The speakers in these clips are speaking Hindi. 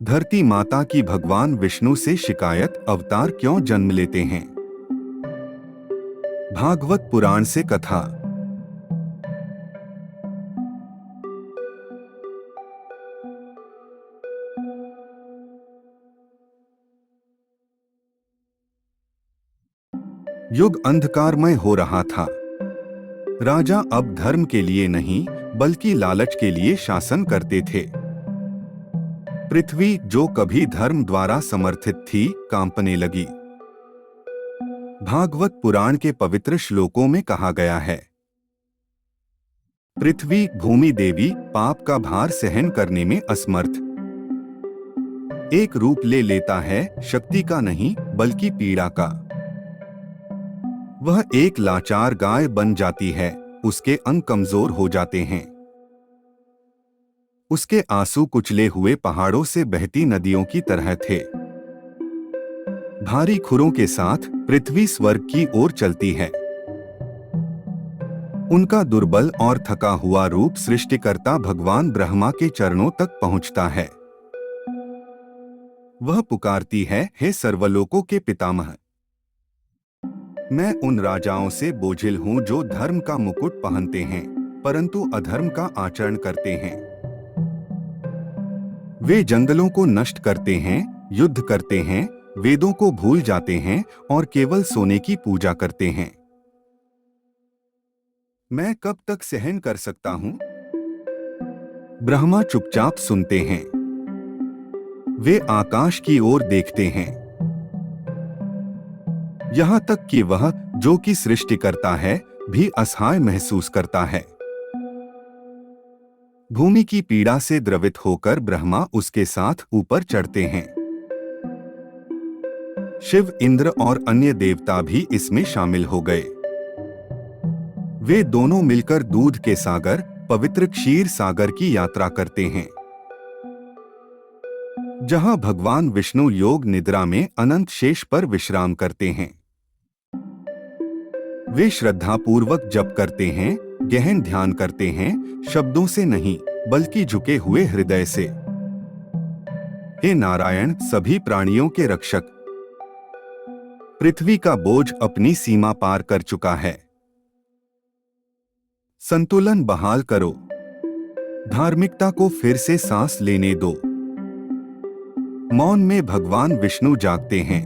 धरती माता की भगवान विष्णु से शिकायत, अवतार क्यों जन्म लेते हैं। भागवत पुराण से कथा। युग अंधकारमय हो रहा था। राजा अब धर्म के लिए नहीं बल्कि लालच के लिए शासन करते थे। पृथ्वी जो कभी धर्म द्वारा समर्थित थी, कांपने लगी। भागवत पुराण के पवित्र श्लोकों में कहा गया है, पृथ्वी भूमि देवी पाप का भार सहन करने में असमर्थ। एक रूप ले लेता है, शक्ति का नहीं बल्कि पीड़ा का। वह एक लाचार गाय बन जाती है, उसके अंग कमजोर हो जाते हैं। उसके आंसू कुचले हुए पहाड़ों से बहती नदियों की तरह थे। भारी खुरों के साथ पृथ्वी स्वर्ग की ओर चलती है। उनका दुर्बल और थका हुआ रूप सृष्टिकर्ता भगवान ब्रह्मा के चरणों तक पहुंचता है। वह पुकारती है, हे सर्वलोकों के पितामह, मैं उन राजाओं से बोझिल हूं जो धर्म का मुकुट पहनते हैं परंतु अधर्म का आचरण करते हैं। वे जंगलों को नष्ट करते हैं, युद्ध करते हैं, वेदों को भूल जाते हैं और केवल सोने की पूजा करते हैं। मैं कब तक सहन कर सकता हूं? ब्रह्मा चुपचाप सुनते हैं। वे आकाश की ओर देखते हैं। यहां तक कि वह जो कि सृष्टि करता है भी असहाय महसूस करता है। भूमि की पीड़ा से द्रवित होकर ब्रह्मा उसके साथ ऊपर चढ़ते हैं। शिव, इंद्र और अन्य देवता भी इसमें शामिल हो गए। वे दोनों मिलकर दूध के सागर, पवित्र क्षीर सागर की यात्रा करते हैं, जहां भगवान विष्णु योग निद्रा में अनंत शेष पर विश्राम करते हैं। वे श्रद्धापूर्वक जप करते हैं, गहन ध्यान करते हैं, शब्दों से नहीं बल्कि झुके हुए हृदय से। हे नारायण, सभी प्राणियों के रक्षक, पृथ्वी का बोझ अपनी सीमा पार कर चुका है। संतुलन बहाल करो, धार्मिकता को फिर से सांस लेने दो। मौन में भगवान विष्णु जागते हैं।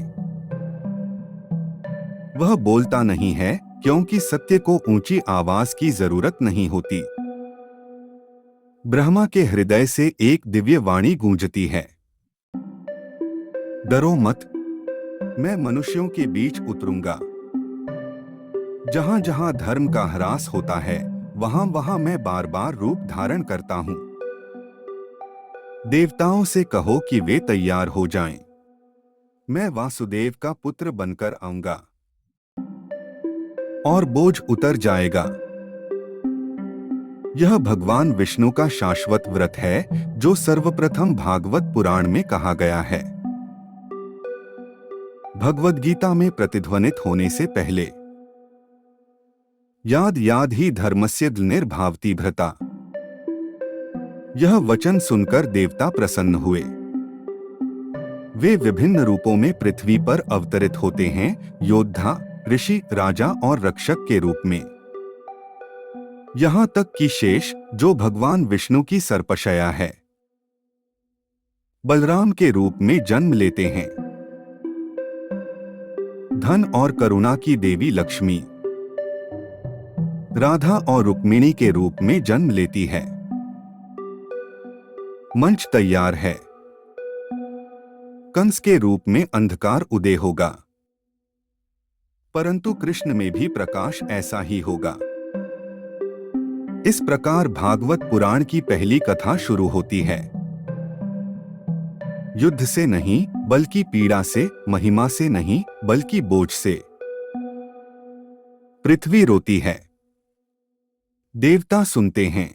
वह बोलता नहीं है क्योंकि सत्य को ऊंची आवाज की जरूरत नहीं होती। ब्रह्मा के हृदय से एक दिव्य वाणी गूंजती है, डरो मत, मैं मनुष्यों के बीच उतरूंगा। जहां जहां धर्म का ह्रास होता है वहां वहां मैं बार बार रूप धारण करता हूं। देवताओं से कहो कि वे तैयार हो जाएं। मैं वासुदेव का पुत्र बनकर आऊंगा और बोझ उतर जाएगा। यह भगवान विष्णु का शाश्वत व्रत है जो सर्वप्रथम भागवत पुराण में कहा गया है। भगवद गीता में प्रतिध्वनित होने से पहले, याद याद ही धर्मस्य ग्लानिर्भवति भ्रता। यह वचन सुनकर देवता प्रसन्न हुए। वे विभिन्न रूपों में पृथ्वी पर अवतरित होते हैं, योद्धा, ऋषि, राजा और रक्षक के रूप में। यहां तक कि शेष, जो भगवान विष्णु की सर्पशया है, बलराम के रूप में जन्म लेते हैं। धन और करुणा की देवी लक्ष्मी राधा और रुक्मिणी के रूप में जन्म लेती है। मंच तैयार है। कंस के रूप में अंधकार उदय होगा, परंतु कृष्ण में भी प्रकाश ऐसा ही होगा। इस प्रकार भागवत पुराण की पहली कथा शुरू होती है। युद्ध से नहीं बल्कि पीड़ा से, महिमा से नहीं बल्कि बोझ से। पृथ्वी रोती है, देवता सुनते हैं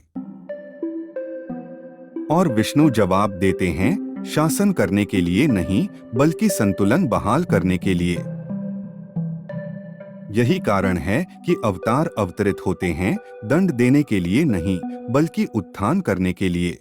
और विष्णु जवाब देते हैं, शासन करने के लिए नहीं बल्कि संतुलन बहाल करने के लिए। यही कारण है कि अवतार अवतरित होते हैं, दंड देने के लिए नहीं बल्कि उत्थान करने के लिए।